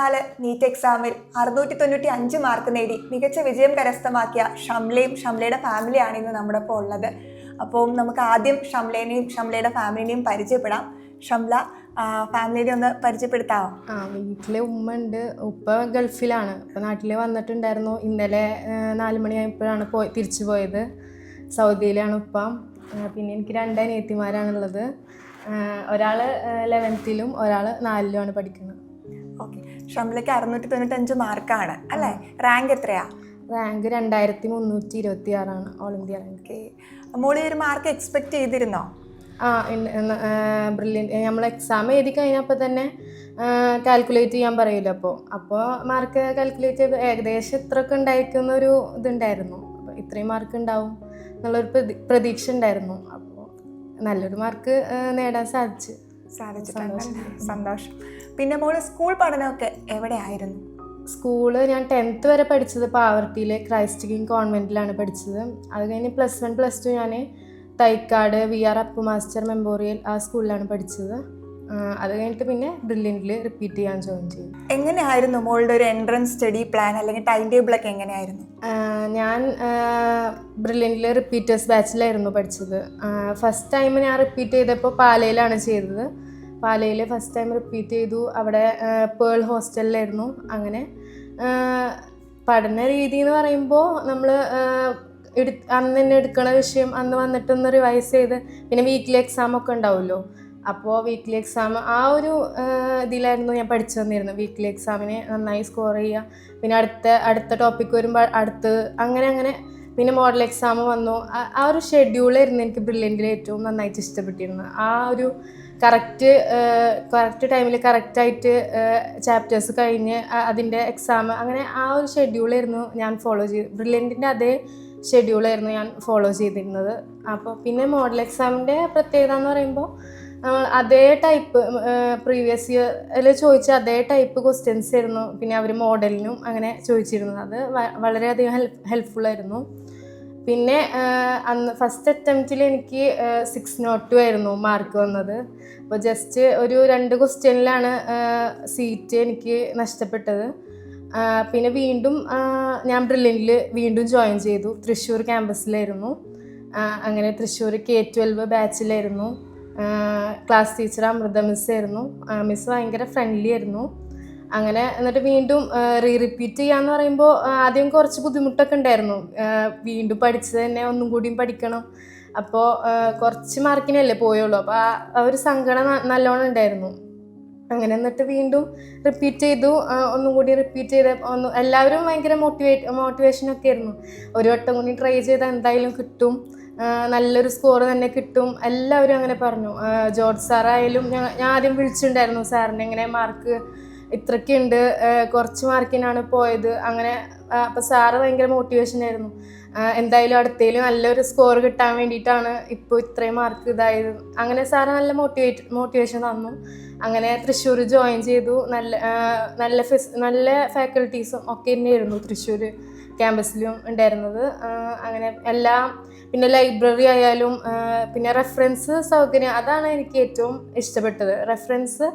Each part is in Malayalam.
2024 നീറ്റ് എക്സാമിൽ 695 മാർക്ക് നേടി മികച്ച വിജയം കരസ്ഥമാക്കിയ ഷംലയും ഷംലയുടെ ഫാമിലിയാണ് ഇന്ന് നമ്മുടെ ഒപ്പം ഉള്ളത്. അപ്പോൾ നമുക്ക് ആദ്യം ഷംലേനെയും ഷംലയുടെ ഫാമിലിനെയും പരിചയപ്പെടാം. ഷംല, ഫാമിലിനെ ഒന്ന് പരിചയപ്പെടുത്താമോ? വീട്ടിലെ ഉമ്മ ഉണ്ട്. ഉപ്പ ഗൾഫിലാണ്. ഇപ്പം നാട്ടിൽ വന്നിട്ടുണ്ടായിരുന്നു. ഇന്നലെ 4 മണിയായപ്പോഴാണ് തിരിച്ചു പോയത്. സൗദിയിലാണ് ഉപ്പ. പിന്നെ എനിക്ക് 2 അനിയത്തിമാരാണുള്ളത്. ഒരാൾ 11th ഒരാൾ 4th പഠിക്കുന്നത്. ഓക്കെ, ഷംലയ്ക്ക് 695 മാർക്കാണ് അല്ലേ? റാങ്ക് എത്രയാ? Rank 2326 all India rank. Okay, മോളി ഒരു മാർക്ക് എക്സ്പെക്ട് ചെയ്തിരുന്നോ? ബ്രില്യൻറ്റ്. നമ്മൾ എക്സാം എഴുതി കഴിഞ്ഞപ്പോൾ തന്നെ കാൽക്കുലേറ്റ് ചെയ്യാൻ പറയില്ല. അപ്പോൾ മാർക്ക് കാൽക്കുലേറ്റ് ചെയ്ത് ഏകദേശം ഇത്രയൊക്കെ ഉണ്ടായിരിക്കുന്നൊരു ഇതുണ്ടായിരുന്നു. അപ്പോൾ ഇത്രയും മാർക്ക് ഉണ്ടാവും എന്നുള്ളൊരു പ്രതീക്ഷ ഉണ്ടായിരുന്നു. അപ്പോൾ നല്ലൊരു മാർക്ക് നേടാൻ സാധിച്ചിട്ടുണ്ട്. സന്തോഷം. പിന്നെ മോള് സ്കൂൾ പഠനമൊക്കെ എവിടെയായിരുന്നു? സ്കൂള് ഞാൻ 10th വരെ പഠിച്ചത് പാവർട്ടിയിലെ ക്രൈസ്റ്റ് കിങ് കോൺവെൻറ്റിലാണ് പഠിച്ചത്. അത് കഴിഞ്ഞ് +1 +2 ഞാൻ Thycaud VR Appu master memorial ആ സ്കൂളിലാണ് പഠിച്ചത്. അത് കഴിഞ്ഞിട്ട് പിന്നെ ബ്രില്യൻറ്റിൽ റിപ്പീറ്റ് ചെയ്യാൻ ജോയിൻ ചെയ്തു. എങ്ങനെയായിരുന്നു മോളുടെ ഒരു എൻട്രൻസ് സ്റ്റഡി പ്ലാൻ അല്ലെങ്കിൽ ടൈം ടേബിൾ ഒക്കെ എങ്ങനെയായിരുന്നു? ഞാൻ ബ്രില്യൻറ്റിൽ റിപ്പീറ്റേഴ്സ് ബാച്ചിലായിരുന്നു പഠിച്ചത്. ഫസ്റ്റ് ടൈം ഞാൻ റിപ്പീറ്റ് ചെയ്തപ്പോൾ പാലയിലാണ് ചെയ്തത്. പാലയിൽ ഫസ്റ്റ് ടൈം റിപ്പീറ്റ് ചെയ്തു. അവിടെ പേൾ ഹോസ്റ്റലിലായിരുന്നു. അങ്ങനെ പഠന രീതി എന്ന് പറയുമ്പോൾ നമ്മൾ അന്ന് തന്നെ എടുക്കണ വിഷയം അന്ന് വന്നിട്ടൊന്ന് റിവൈസ് ചെയ്ത് പിന്നെ വീക്ക്ലി എക്സാം ഒക്കെ ഉണ്ടാവുമല്ലോ. അപ്പോൾ വീക്ക്ലി എക്സാം ആ ഒരു ഇതിലായിരുന്നു ഞാൻ പഠിച്ചു വന്നിരുന്നത്. വീക്ക്ലി എക്സാമിന് നന്നായി സ്കോർ ചെയ്യുക, പിന്നെ അടുത്ത ടോപ്പിക്ക് വരുമ്പോൾ അങ്ങനെ പിന്നെ മോഡൽ എക്സാം വന്നു. ആ ഒരു ഷെഡ്യൂളായിരുന്നു എനിക്ക് ബ്രില്യൻറ്റിൽ ഏറ്റവും നന്നായിട്ട് ഇഷ്ടപ്പെട്ടിരുന്നത്. ആ ഒരു കറക്റ്റ് ടൈമിൽ കറക്റ്റായിട്ട് ചാപ്റ്റേഴ്സ് കഴിഞ്ഞ് അതിൻ്റെ എക്സാം, അങ്ങനെ ആ ഒരു ഷെഡ്യൂളായിരുന്നു ഞാൻ ഫോളോ ചെയ്ത്. ബ്രില്യൻറ്റിൻ്റെ അതേ ഷെഡ്യൂളായിരുന്നു ഞാൻ ഫോളോ ചെയ്തിരുന്നത്. അപ്പോൾ പിന്നെ മോഡൽ എക്സാമിൻ്റെ പ്രത്യേകത എന്ന് പറയുമ്പോൾ നമ്മൾ അതേ ടൈപ്പ് പ്രീവിയസ് ഇയറിൽ ചോദിച്ച അതേ ടൈപ്പ് ക്വസ്റ്റ്യൻസ് ആയിരുന്നു പിന്നെ അവർ മോഡലിനും അങ്ങനെ ചോദിച്ചിരുന്നത്. അത് വളരെയധികം ഹെൽപ്ഫുള്ളായിരുന്നു. പിന്നെ അന്ന് ഫസ്റ്റ് അറ്റംപ്റ്റിൽ എനിക്ക് 602 ആയിരുന്നു മാർക്ക് വന്നത്. അപ്പോൾ ജസ്റ്റ് ഒരു 2 ക്വസ്റ്റ്യനിലാണ് സീറ്റ് എനിക്ക് നഷ്ടപ്പെട്ടത്. പിന്നെ വീണ്ടും ഞാൻ ബ്രില്യൻറ്റിൽ വീണ്ടും ജോയിൻ ചെയ്തു. തൃശ്ശൂർ ക്യാമ്പസിലായിരുന്നു. അങ്ങനെ തൃശ്ശൂർ K12 ബാച്ചിലായിരുന്നു. ക്ലാസ് ടീച്ചർ അമൃത മിസ്സായിരുന്നു. മിസ് ഭയങ്കര ഫ്രണ്ട്ലി ആയിരുന്നു. അങ്ങനെ എന്നിട്ട് വീണ്ടും റിപ്പീറ്റ് ചെയ്യാന്ന് പറയുമ്പോൾ ആദ്യം കുറച്ച് ബുദ്ധിമുട്ടൊക്കെ ഉണ്ടായിരുന്നു. വീണ്ടും പഠിച്ചത് തന്നെ ഒന്നും കൂടിയും പഠിക്കണം. അപ്പോൾ കുറച്ച് മാർക്കിനല്ലേ പോയുള്ളൂ. അപ്പോൾ ആ ഒരു സങ്കടം നല്ലോണം ഉണ്ടായിരുന്നു. അങ്ങനെ എന്നിട്ട് വീണ്ടും റിപ്പീറ്റ് ചെയ്തു. ഒന്നും കൂടി റിപ്പീറ്റ് ചെയ്ത് എല്ലാവരും ഭയങ്കര മോട്ടിവേഷനൊക്കെ ആയിരുന്നു. ഒരു വട്ടം കൂടി ട്രൈ ചെയ്താൽ എന്തായാലും കിട്ടും, നല്ലൊരു സ്കോർ തന്നെ കിട്ടും, എല്ലാവരും അങ്ങനെ പറഞ്ഞു. ജോർജ് സാറായാലും ഞാൻ ആദ്യം വിളിച്ചിട്ടുണ്ടായിരുന്നു സാറിൻ്റെ, ഇങ്ങനെ മാർക്ക് ഇത്രയ്ക്കുണ്ട്, കുറച്ച് മാർക്കിനാണ് പോയത് അങ്ങനെ. അപ്പോൾ സാറ് ഭയങ്കര മോട്ടിവേഷനായിരുന്നു. എന്തായാലും അടുത്തതിൽ നല്ലൊരു സ്കോർ കിട്ടാൻ വേണ്ടിയിട്ടാണ് ഇപ്പോൾ ഇത്രയും മാർക്ക് ഇതായത്. അങ്ങനെ സാറ് നല്ല മോട്ടിവേഷൻ തന്നു. അങ്ങനെ തൃശ്ശൂർ ജോയിൻ ചെയ്തു. നല്ല ഫാക്കൽറ്റീസും ഒക്കെ തന്നെയായിരുന്നു തൃശ്ശൂർ ക്യാമ്പസിലും ഉണ്ടായിരുന്നത്. അങ്ങനെ എല്ലാം, പിന്നെ ലൈബ്രറി ആയാലും പിന്നെ റെഫറൻസ് സൗകര്യം, അതാണ് എനിക്ക് ഏറ്റവും ഇഷ്ടപ്പെട്ടത്. റെഫറൻസ്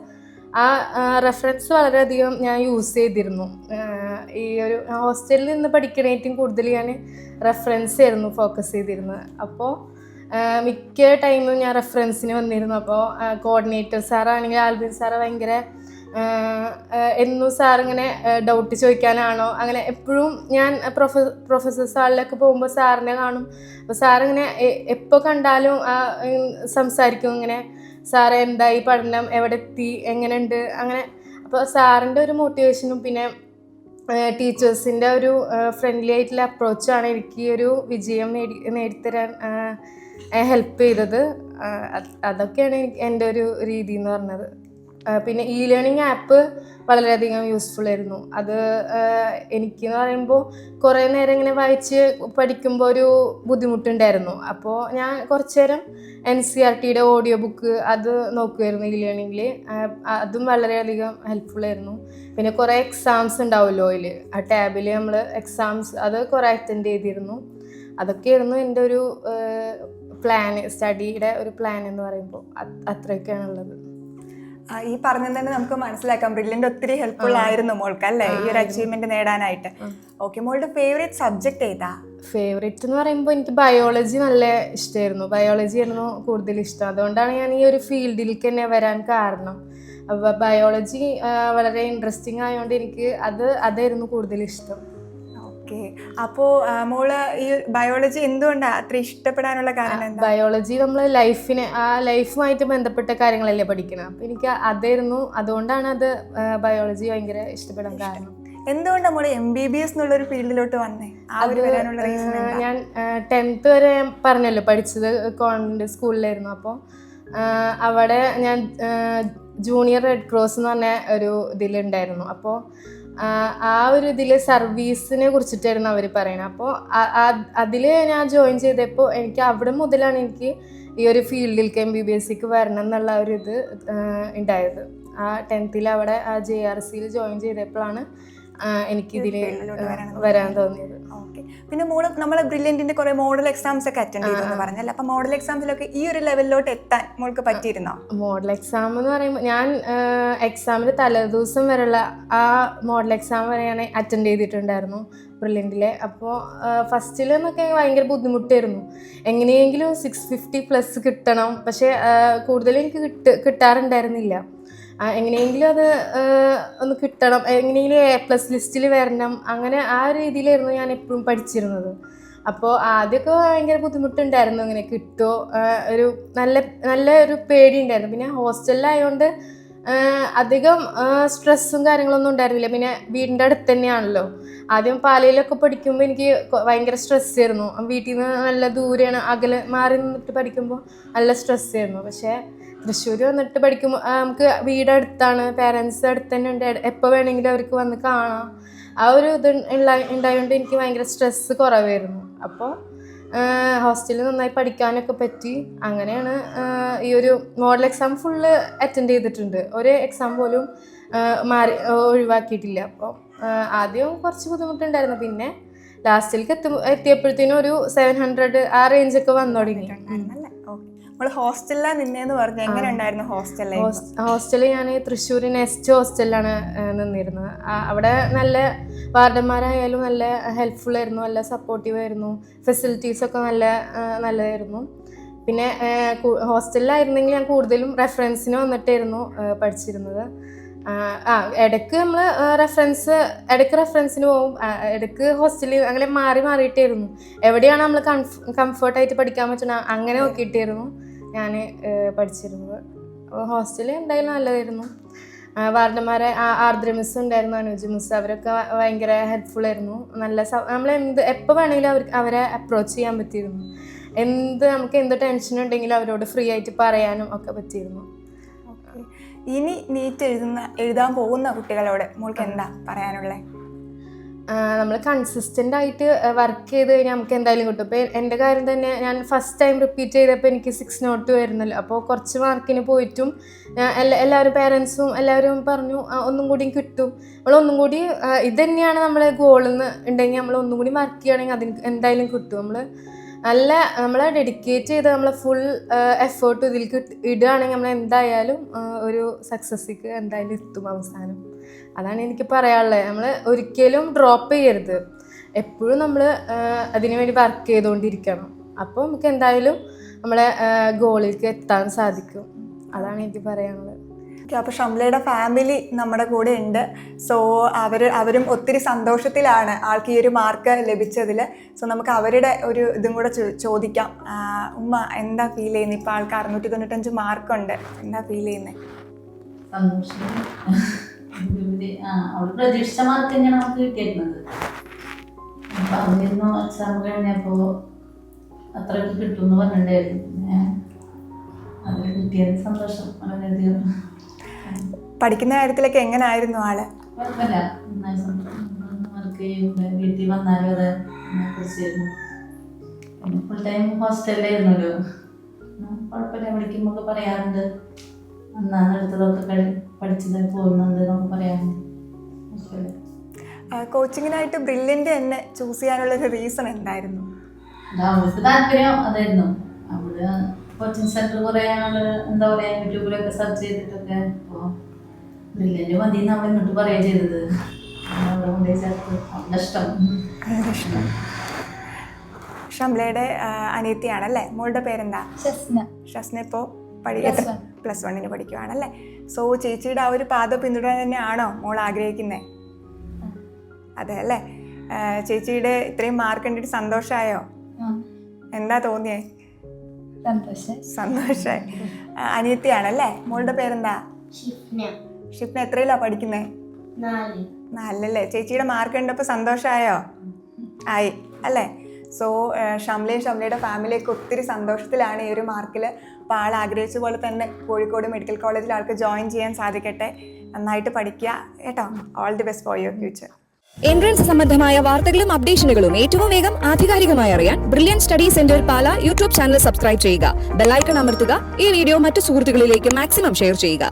വളരെയധികം ഞാൻ യൂസ് ചെയ്തിരുന്നു. ഈ ഒരു ഹോസ്റ്റലിൽ നിന്ന് പഠിക്കണേറ്റവും കൂടുതൽ ഞാൻ റെഫറൻസ് ആയിരുന്നു ഫോക്കസ് ചെയ്തിരുന്നത്. അപ്പോൾ മിക്ക ടൈമും ഞാൻ റെഫറൻസിന് വന്നിരുന്നു. അപ്പോൾ കോർഡിനേറ്റർ സാറാണെങ്കിൽ ആൽബിൻ സാറ് ഭയങ്കര എന്നും സാറിങ്ങനെ ഡൗട്ട് ചോദിക്കാനാണോ അങ്ങനെ എപ്പോഴും ഞാൻ പ്രൊഫസർ സാറിലൊക്കെ പോകുമ്പോൾ സാറിനെ കാണും. അപ്പോൾ സാറിങ്ങനെ എപ്പോൾ കണ്ടാലും സംസാരിക്കും ഇങ്ങനെ, സാറ് എന്തായി പഠനം, എവിടെ എത്തി, എങ്ങനെയുണ്ട് അങ്ങനെ. അപ്പോൾ സാറിൻ്റെ ഒരു മോട്ടിവേഷനും പിന്നെ ടീച്ചേഴ്സിൻ്റെ ഒരു ഫ്രണ്ട്ലി ആയിട്ടുള്ള അപ്രോച്ചാണ് എനിക്ക് ഒരു വിജയം നേടിത്തരാൻ ഹെൽപ്പ് ചെയ്തത്. അതൊക്കെയാണ് എൻ്റെ ഒരു രീതി എന്ന് പറഞ്ഞത്. പിന്നെ ലേണിംഗ് ആപ്പ് വളരെയധികം യൂസ്ഫുൾ ആയിരുന്നു. അത് എനിക്കെന്ന് പറയുമ്പോൾ കുറേ നേരം ഇങ്ങനെ വായിച്ച് പഠിക്കുമ്പോൾ ഒരു ബുദ്ധിമുട്ടുണ്ടായിരുന്നു. അപ്പോൾ ഞാൻ കുറച്ച് നേരം NCERTയുടെ ഓഡിയോ ബുക്ക് അത് നോക്കുമായിരുന്നു ലേണിങ്ങിൽ. അതും വളരെയധികം ഹെൽപ്ഫുള്ളായിരുന്നു. പിന്നെ കുറേ എക്സാംസ് ഉണ്ടാവുമല്ലോ അതിൽ, ആ ടാബിൽ നമ്മൾ എക്സാംസ് അത് കുറേ അറ്റൻഡ് ചെയ്തിരുന്നു. അതൊക്കെയായിരുന്നു എൻ്റെ ഒരു സ്റ്റഡിയുടെ ഒരു പ്ലാൻ എന്ന് പറയുമ്പോൾ. അത്രയൊക്കെയാണുള്ളത്. ഈ പറഞ്ഞത് തന്നെ നമുക്ക് മനസ്സിലാക്കാം ബ്രില്യൻ്റ് ഒത്തിരി ഹെൽപ്ഫുൾ ആയിരുന്നു മോൾക്ക് അല്ലേ ഈ ഒരു അച്ചീവ്മെന്റ് നേടാനായിട്ട്. ഓക്കെ, മോളുടെ ഫേവറേറ്റ് സബ്ജക്ട് ഏതാ? ഫേവറേറ്റ് എന്ന് പറയുമ്പോൾ എനിക്ക് ബയോളജി നല്ല ഇഷ്ടമായിരുന്നു. ബയോളജി ആയിരുന്നു കൂടുതൽ ഇഷ്ടം. അതുകൊണ്ടാണ് ഞാൻ ഈ ഒരു ഫീൽഡിലേക്ക് തന്നെ വരാൻ കാരണം. അപ്പോൾ ബയോളജി വളരെ ഇൻട്രസ്റ്റിംഗ് ആയതുകൊണ്ട് എനിക്ക് അതായിരുന്നു കൂടുതൽ ഇഷ്ടം. ഓക്കെ, അപ്പോൾ മോള് ഈ ബയോളജി എന്തുകൊണ്ടാണ് അത്ര ഇഷ്ടപ്പെടാനുള്ള കാരണം എന്താ? ബയോളജി നമ്മൾ ലൈഫുമായിട്ട് ബന്ധപ്പെട്ട കാര്യങ്ങളല്ലേ പഠിക്കണം. അപ്പോൾ എനിക്ക് അതുകൊണ്ടാണ് അത് ബയോളജി ഭയങ്കര ഇഷ്ടപ്പെടാൻ കാരണം. എന്തുകൊണ്ടാണ് മോള് MBBS എന്നുള്ളൊരു ഫീൽഡിലോട്ട് വന്നേ? വരാനുള്ള റീസൺ ഞാൻ 10th വരെ പറഞ്ഞല്ലോ പഠിച്ചത് കോൺവെന്റ് സ്കൂളിലായിരുന്നു. അപ്പോൾ അവിടെ ഞാൻ ജൂനിയർ റെഡ് ക്രോസ് എന്ന് പറഞ്ഞ ഒരു ഇതിലുണ്ടായിരുന്നു. അപ്പോൾ ആ ഒരു ഇതിൽ സർവീസിനെ കുറിച്ചിട്ടായിരുന്നു അവർ പറയുന്നത്. അപ്പോൾ അതിൽ ഞാൻ ജോയിൻ ചെയ്തപ്പോൾ എനിക്ക് അവിടെ മുതലാണ് എനിക്ക് ഈ ഒരു ഫീൽഡിലേക്ക് MBBSക്ക് വരണം എന്നുള്ള ഒരു ഇത് ഉണ്ടായത്. ആ 10th അവിടെ ആ JRCയിൽ ജോയിൻ ചെയ്തപ്പോഴാണ് എനിക്കിതിൽ വരാൻ തോന്നിയത്. ഓക്കെ, പിന്നെ മോള് നമ്മളെ ബ്രില്യൻറ്റിന്റെ കുറെ മോഡൽ എക്സാംസ് ഒക്കെ അറ്റൻഡ് ചെയ്തെന്ന് പറഞ്ഞല്ലേ, അപ്പൊ മോഡൽ എക്സാംസിലൊക്കെ ഈ ഒരു ലെവലിലോട്ട് എത്താൻ മോൾക്ക് പറ്റിയിരുന്നോ? മോഡൽ എക്സാം എന്ന് പറയുമ്പോൾ ഞാൻ എക്സാമിന് തലേദിവസം വരെയുള്ള ആ മോഡൽ എക്സാം വരെ ഞാൻ അറ്റൻഡ് ചെയ്തിട്ടുണ്ടായിരുന്നു ബ്രില്യൻറ്റിലെ. അപ്പോൾ ഫസ്റ്റിലെന്നൊക്കെ ഭയങ്കര ബുദ്ധിമുട്ടായിരുന്നു. എങ്ങനെയെങ്കിലും 650+ കിട്ടണം, പക്ഷേ കൂടുതലും എനിക്ക് കിട്ടാറുണ്ടായിരുന്നില്ല. എങ്ങനെയെങ്കിലും അത് ഒന്ന് കിട്ടണം, എങ്ങനെയെങ്കിലും A+ ലിസ്റ്റിൽ വരണം, അങ്ങനെ ആ ഒരു രീതിയിലായിരുന്നു ഞാൻ എപ്പോഴും പഠിച്ചിരുന്നത്. അപ്പോൾ ആദ്യമൊക്കെ ഭയങ്കര ബുദ്ധിമുട്ടുണ്ടായിരുന്നു, ഇങ്ങനെ കിട്ടുമോ ഒരു നല്ല ഒരു പേടി ഉണ്ടായിരുന്നു. പിന്നെ ഹോസ്റ്റലിലായതുകൊണ്ട് അധികം സ്ട്രെസ്സും കാര്യങ്ങളൊന്നും ഉണ്ടായിരുന്നില്ല. പിന്നെ വീടിൻ്റെ അടുത്ത് തന്നെയാണല്ലോ. ആദ്യം പാലയിലൊക്കെ പഠിക്കുമ്പോൾ എനിക്ക് ഭയങ്കര സ്ട്രെസ്സായിരുന്നു. വീട്ടിൽ നിന്ന് നല്ല ദൂരെയാണ്, അകലെ മാറി നിന്നിട്ട് പഠിക്കുമ്പോൾ നല്ല സ്ട്രെസ്സായിരുന്നു. പക്ഷേ തൃശ്ശൂർ വന്നിട്ട് പഠിക്കുമ്പോൾ നമുക്ക് വീടടുത്താണ്, പേരൻസ് അടുത്ത് തന്നെ ഉണ്ട്, എപ്പോൾ വേണമെങ്കിലും അവർക്ക് വന്ന് കാണാം. ആ ഒരു ഇത് ഉണ്ടായതുകൊണ്ട് എനിക്ക് ഭയങ്കര സ്ട്രെസ്സ് കുറവായിരുന്നു. അപ്പോൾ ഹോസ്റ്റലിൽ നന്നായി പഠിക്കാനൊക്കെ പറ്റി. അങ്ങനെയാണ് ഈ ഒരു മോഡൽ എക്സാം ഫുള്ള് അറ്റൻഡ് ചെയ്തിട്ടുണ്ട്. ഒരു എക്സാം പോലും ഒഴിവാക്കിയിട്ടില്ല. അപ്പോൾ ആദ്യം കുറച്ച് ബുദ്ധിമുട്ടുണ്ടായിരുന്നു. പിന്നെ ലാസ്റ്റിലേക്ക് എത്തിയപ്പോഴത്തേനും ഒരു 700 ആ റേഞ്ചൊക്കെ വന്നു തുടങ്ങി. ഹോസ്റ്റലിലാണ് നിന്നേന്ന് പറഞ്ഞു, എങ്ങനെ ഉണ്ടായിരുന്നു ഹോസ്റ്റലിൽ? ഞാൻ തൃശ്ശൂർ നെസ്റ്റ് ഹോസ്റ്റലിലാണ് നിന്നിരുന്നത്. അവിടെ നല്ല വാർഡന്മാരായാലും നല്ല ഹെൽപ്ഫുൾ ആയിരുന്നു, നല്ല സപ്പോർട്ടീവ് ആയിരുന്നു, ഫെസിലിറ്റീസൊക്കെ നല്ലതായിരുന്നു. പിന്നെ ഹോസ്റ്റലിലായിരുന്നെങ്കിൽ ഞാൻ കൂടുതലും റെഫറൻസിന് വന്നിട്ടായിരുന്നു പഠിച്ചിരുന്നത്. ഇടയ്ക്ക് നമ്മൾ റെഫറൻസിന് പോകും, ഇടയ്ക്ക് ഹോസ്റ്റലിൽ അങ്ങനെ മാറിയിട്ടായിരുന്നു. എവിടെയാണ് നമ്മൾ കംഫർട്ടായിട്ട് പഠിക്കാൻ പറ്റുന്ന അങ്ങനെ നോക്കിയിട്ടായിരുന്നു ഞാൻ പഠിച്ചിരുന്നത്. ഹോസ്റ്റലിൽ എന്തായാലും നല്ലതായിരുന്നു. വാർഡന്മാരെ ആർദ്ര മിസ് ഉണ്ടായിരുന്നു, അനുജ് മിസ്, അവരൊക്കെ ഭയങ്കര ഹെൽപ്ഫുൾ ആയിരുന്നു. നമ്മൾ എപ്പോൾ വേണമെങ്കിലും അവരെ അപ്രോച്ച് ചെയ്യാൻ പറ്റിയിരുന്നു. നമുക്ക് എന്ത് ടെൻഷൻ ഉണ്ടെങ്കിലും അവരോട് ഫ്രീ ആയിട്ട് പറയാനും ഒക്കെ പറ്റിയിരുന്നു. ഇനി നീറ്റ് എഴുതാൻ പോകുന്ന കുട്ടികളോട് മോൾക്ക് എന്താ പറയാനുള്ളത്? നമ്മൾ കൺസിസ്റ്റൻ്റ് ആയിട്ട് വർക്ക് ചെയ്ത് കഴിഞ്ഞാൽ നമുക്ക് എന്തായാലും കിട്ടും. ഇപ്പോൾ എൻ്റെ കാര്യം തന്നെ ഞാൻ ഫസ്റ്റ് ടൈം റിപ്പീറ്റ് ചെയ്തപ്പോൾ എനിക്ക് 6 നോട്ട് വരുന്നല്ലോ. അപ്പോൾ കുറച്ച് മാർക്കിന് പോയിട്ടും എല്ലാവരും പേരൻസും എല്ലാവരും പറഞ്ഞു ഒന്നും കൂടി കിട്ടും, നമ്മളൊന്നും കൂടി ഇത് തന്നെയാണ് നമ്മളെ ഗോളെന്ന് ഉണ്ടെങ്കിൽ നമ്മൾ ഒന്നും കൂടി വർക്ക് ചെയ്യുകയാണെങ്കിൽ അതിന് എന്തായാലും കിട്ടും. നമ്മളെ ഡെഡിക്കേറ്റ് ചെയ്ത് നമ്മളെ ഫുൾ എഫേർട്ട് ഇതിലേക്ക് ഇടുകയാണെങ്കിൽ നമ്മൾ എന്തായാലും ഒരു സക്സസ്സിക്ക് എന്തായാലും എത്തും അവസാനം. അതാണ് എനിക്ക് പറയാനുള്ളത്. നമ്മൾ ഒരിക്കലും ഡ്രോപ്പ് ചെയ്യരുത്, എപ്പോഴും നമ്മൾ അതിനു വേണ്ടി വർക്ക് ചെയ്തുകൊണ്ടിരിക്കണം. അപ്പോൾ നമുക്ക് എന്തായാലും നമ്മളെ ഗോളിലേക്ക് എത്താൻ സാധിക്കും. അതാണ് എനിക്ക് പറയാനുള്ളത്. അപ്പോൾ ഷംലയുടെ ഫാമിലി നമ്മുടെ കൂടെ ഉണ്ട്. സോ അവരും ഒത്തിരി സന്തോഷത്തിലാണ് ആൾക്ക് ഈ ഒരു മാർക്ക് ലഭിച്ചതിൽ. സോ നമുക്ക് അവരുടെ ഒരു ഇതും കൂടെ ചോദിക്കാം. ഉമ്മ എന്താ ഫീൽ ചെയ്യുന്നത്? ഇപ്പോൾ ആൾക്ക് 695 മാർക്കുണ്ട്, എന്താ ഫീൽ ചെയ്യുന്നത്? സന്തോഷം. അവൾ പ്രതീക്ഷിച്ച മാർക്ക് തന്നെയാണ് നമുക്ക് കിട്ടിയിരുന്നത്. പറഞ്ഞിരുന്നു എക്സാം കഴിഞ്ഞപ്പോൾ അത്രയൊക്കെ കിട്ടുമെന്ന് പറഞ്ഞിട്ടുണ്ടായിരുന്നു. പിന്നെ അതിൽ കിട്ടിയത് സന്തോഷം വളരെയധികം. പഠിക്കുന്ന കാര്യത്തിലൊക്കെ എങ്ങനെയായിരുന്നു ആള്? കുഴപ്പമില്ല, നന്നായി വർക്ക് ചെയ്യും. വീട്ടിൽ വന്നാലും അതെ കുറിച്ചായിരുന്നു. പിന്നെ ഫുൾ ടൈം ഹോസ്റ്റലിലായിരുന്നല്ലോ. കുഴപ്പമില്ല, പഠിക്കുമ്പോൾ പറയാറുണ്ട് അന്നാണ് എടുത്തതൊക്കെ പഠിച്ചത് പോകുന്നുണ്ട് എന്നൊക്കെ പറയാറുണ്ട്. കോച്ചിങ്ങിനായിട്ട് ബ്രില്യൻ്റ് തന്നെ ചൂസ് ചെയ്യാനുള്ളൊരു റീസൺ എന്തായിരുന്നു? അവൾക്ക് താല്പര്യം അതായിരുന്നു. അവള് കോച്ചിങ് സെന്റർ കുറേ എന്താ പറയാ യൂട്യൂബിലൊക്കെ സെർച്ച് ചെയ്തിട്ടൊക്കെ ബ്രില്യൻ്റ് മതി എന്ന് അവൾ ഇങ്ങോട്ട് പറയുക ചെയ്തത്. അവിടെ കൊണ്ടുപോയി ചേർത്ത് അവളുടെ ഇഷ്ടം. ഷംലയുടെ അനിയത്തിയാണല്ലേ? മോളുടെ പേരെന്താ? ഷസ്ന. ഇപ്പോൾ +1 പഠിക്കുവാണല്ലേ? സോ ചേച്ചിയുടെ ആ ഒരു പാത പിന്തുടരാൻ തന്നെയാണോ മോൾ ആഗ്രഹിക്കുന്നത്? അതെ അല്ലേ? ചേച്ചിയുടെ ഇത്രയും മാർക്ക് കണ്ടിട്ട് സന്തോഷമായോ? എന്താ തോന്നിയേ? സന്തോഷമായി. അനിയത്തിയാണല്ലേ? മോളുടെ പേരെന്താ? ഷിഫ്ന. എത്രയിലാ പഠിക്കുന്നേ? 4 ചേച്ചിയുടെ മാർക്ക് കണ്ടപ്പോൾ സന്തോഷമായോ? ആയി അല്ലേ? സോ ഷംലയും ഷംലയുടെ ഫാമിലിയൊക്കെ ഒത്തിരി സന്തോഷത്തിലാണ് ഈ ഒരു മാർക്കിൽ. അപ്പോൾ ആൾ ആഗ്രഹിച്ച പോലെ തന്നെ കോഴിക്കോട് മെഡിക്കൽ കോളേജിൽ ആൾക്ക് ജോയിൻ ചെയ്യാൻ സാധിക്കട്ടെ. നന്നായിട്ട് പഠിക്കുക കേട്ടോ. All the best for your future. Entrance സംബന്ധമായ വാർത്തകളും അപ്ഡേഷനുകളും ഏറ്റവും വേഗം ആധികാരികമായി അറിയാൻ ബ്രില്യൻറ്റ് സ്റ്റഡി സെന്റർ പാല യൂട്യൂബ് ചാനൽ സബ്സ്ക്രൈബ് ചെയ്യുക. ബെല്ലൈക്കൺ അമർത്തുക. ഈ വീഡിയോ മറ്റു സുഹൃത്തുക്കളിലേക്ക് മാക്സിമം ഷെയർ ചെയ്യുക.